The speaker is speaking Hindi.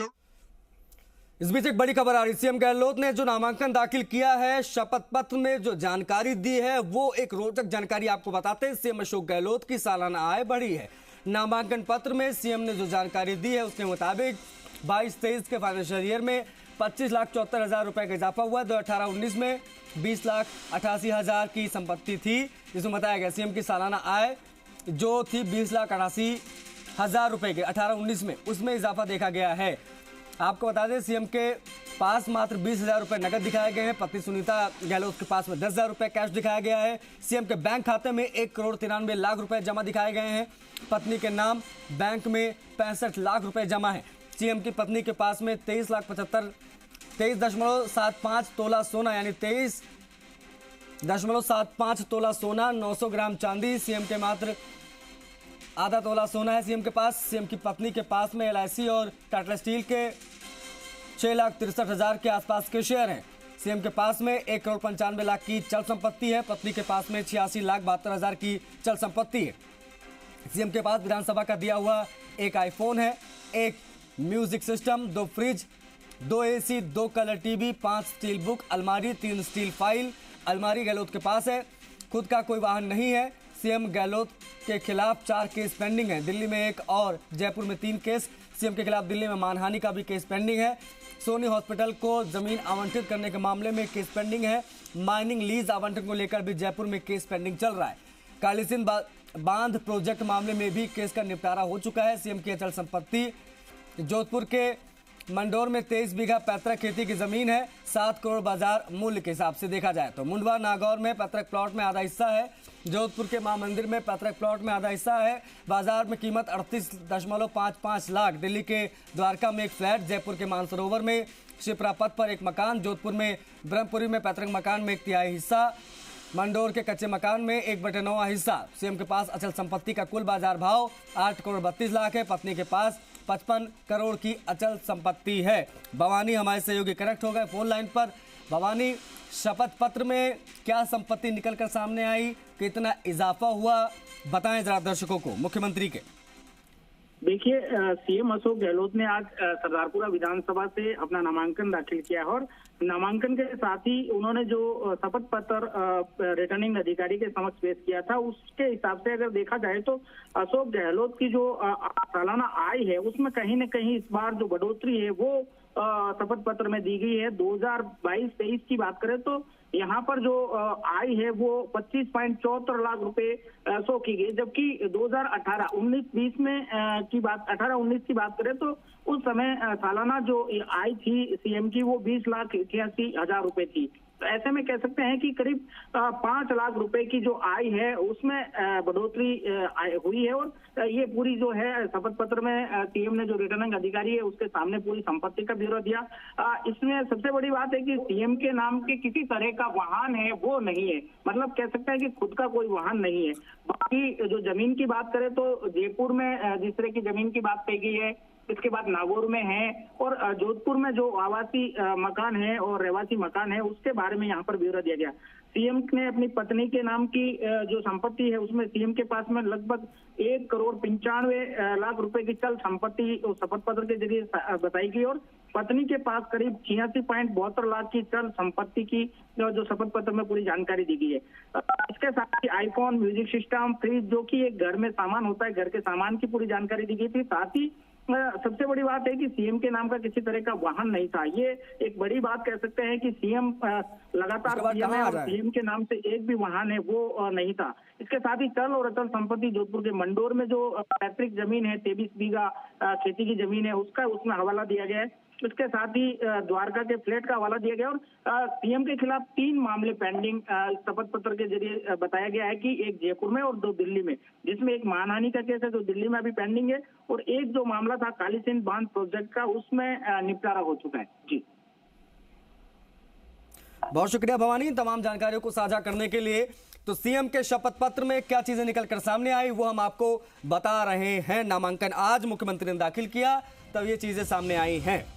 इस बीच एक बड़ी खबर आ रही है। सीएम गहलोत ने जो नामांकन दाखिल किया है, शपथ पत्र में जो जानकारी दी है वो एक रोचक जानकारी आपको बताते हैं। सीएम अशोक गहलोत की सालाना आय बढ़ी है। नामांकन पत्र में सीएम ने जो जानकारी दी है उसके मुताबिक 22-23 के फाइनेंशियल ईयर में 25,74,000 रुपए का इजाफा हुआ। 2018-19 में 20,88,000 की संपत्ति थी, जिसमें बताया गया सीएम की सालाना आय जो थी 20,88,000 रुपए के 18-19 में, उसमें इजाफा देखा गया है। आपको बता दें सीएम के पास मात्र 20,000 रुपए नकद दिखाए गए हैं। पत्नी सुनीता गहलोत के पास में 10,000 रुपए कैश दिखाया गया है। सीएम के बैंक खाते में 1,93,00,000 रुपए जमा दिखाए गए हैं। पत्नी के नाम बैंक में 65 लाख रुपए जमा है। सीएम की पत्नी के पास में 23.75 तोला सोना यानी 23.75 तोला सोना, 900 ग्राम चांदी। सीएम के मात्र आधा तोला सोना है सीएम के पास। सीएम की पत्नी के पास में LIC और टाटा स्टील के 6,63,000 के आसपास के शेयर हैं। सीएम के पास में 1,95,00,000 की चल संपत्ति है। पत्नी के पास में 86,72,000 की चल संपत्ति है। सीएम के पास विधानसभा का दिया हुआ एक आईफोन है, एक music system, 2 fridge, 2 AC, 2 colour TV, 5 steel book अलमारी, 3 स्टील फाइल अलमारी गहलोत के पास है। खुद का कोई वाहन नहीं है। सीएम गहलोत के खिलाफ 4 केस पेंडिंग है, दिल्ली में 1 और जयपुर में 3 केस। सीएम के खिलाफ दिल्ली में मानहानि का भी केस पेंडिंग है। सोनी हॉस्पिटल को जमीन आवंटित करने के मामले में केस पेंडिंग है। माइनिंग लीज आवंटन को लेकर भी जयपुर में केस पेंडिंग चल रहा है। कालीसिंध बांध प्रोजेक्ट मामले में भी केस का निपटारा हो चुका है। सीएम की अचल संपत्ति जोधपुर के मंडोर में 23 बीघा पैतृक खेती की जमीन है। 7 करोड़ बाजार मूल्य के हिसाब से देखा जाए तो मुंडवा नागौर में पैतृक प्लॉट में आधा हिस्सा है। जोधपुर के मां मंदिर में पैतृक प्लॉट में आधा हिस्सा है। बाजार में कीमत 38.55 लाख। दिल्ली के द्वारका में एक फ्लैट, जयपुर के मानसरोवर में शिप्रा पथ पर एक मकान, जोधपुर में ब्रह्मपुरी में पैतृक मकान में 1/3 हिस्सा, मंडोर के कच्चे मकान में 1/9 हिस्सा। सीएम के पास अचल संपत्ति का कुल बाजार भाव 8 करोड़ 32 लाख है। पत्नी के पास 55 करोड़ की अचल संपत्ति है। भवानी हमारे सहयोगी कनेक्ट हो गए फोन लाइन पर। भवानी, शपथ पत्र में क्या संपत्ति निकलकर सामने आई, कितना इजाफा हुआ, बताएं जरा दर्शकों को मुख्यमंत्री के। देखिए, सीएम अशोक गहलोत ने आज सरदारपुरा विधानसभा से अपना नामांकन दाखिल किया है और नामांकन के साथ ही उन्होंने जो शपथ पत्र रिटर्निंग अधिकारी के समक्ष पेश किया था, उसके हिसाब से अगर देखा जाए तो अशोक गहलोत की जो सालाना आय है उसमें कहीं न कहीं इस बार जो बढ़ोतरी है वो शपथ पत्र में दी गई है। 2022-23 की बात करें तो यहाँ पर जो आय है वो 25.74 लाख रुपए शो की गई, जबकि 2018-19-20 में 18-19 की बात करें तो उस समय सालाना जो आय थी सीएम की वो 20,81,000 रुपए थी। तो ऐसे में कह सकते हैं कि करीब 5 लाख रुपए की जो आय है उसमें बढ़ोतरी हुई है। और ये पूरी जो है शपथ पत्र में सीएम ने जो रिटर्निंग अधिकारी है उसके सामने पूरी संपत्ति का ब्यौरा दिया। इसमें सबसे बड़ी बात है कि सीएम के नाम के किसी तरह का वाहन है वो नहीं है, मतलब कह सकते हैं कि खुद का कोई वाहन नहीं है। बाकी जो जमीन की बात करें तो जयपुर में जिस तरह की जमीन की बात कही गई है, इसके बाद नागौर में है और जोधपुर में जो आवासी मकान है और रहवासी मकान है उसके बारे में यहाँ पर ब्यौरा दिया गया। सीएम ने अपनी पत्नी के नाम की जो संपत्ति है उसमें सीएम के पास में लगभग 1 करोड़ 95 लाख रुपए की चल संपत्ति शपथ पत्र के जरिए बताई गई और पत्नी के पास करीब 86.72 लाख की चल संपत्ति की जो शपथ पत्र में पूरी जानकारी दी गई है। इसके साथ ही आईफोन, म्यूजिक सिस्टम, फ्रिज जो कि एक घर में सामान होता है, घर के सामान की पूरी जानकारी दी गई थी। साथ ही सबसे बड़ी बात है कि सीएम के नाम का किसी तरह का वाहन नहीं था। ये एक बड़ी बात कह सकते हैं कि सीएम लगातार पीएम है और सीएम के नाम से एक भी वाहन है वो नहीं था। इसके साथ ही चल और अचल संपत्ति जोधपुर के मंडोर में जो पैतृक जमीन है 23 बीघा खेती की जमीन है उसमें हवाला दिया गया है। इसके साथ ही द्वारका के फ्लैट का हवाला दिया गया और सीएम के खिलाफ 3 मामले पेंडिंग शपथ पत्र के जरिए बताया गया है कि एक जयपुर में और 2 दिल्ली में, जिसमें एक मानहानि का केस है जो दिल्ली में अभी पेंडिंग है और एक जो मामला था कालीसिंध बांध प्रोजेक्ट का उसमें निपटारा हो चुका है। जी, बहुत शुक्रिया भवानी तमाम जानकारियों को साझा करने के लिए। तो सीएम के शपथ पत्र में क्या चीजें निकलकर सामने आई वो हम आपको बता रहे हैं। नामांकन आज मुख्यमंत्री ने दाखिल किया तब ये चीजें सामने आई हैं।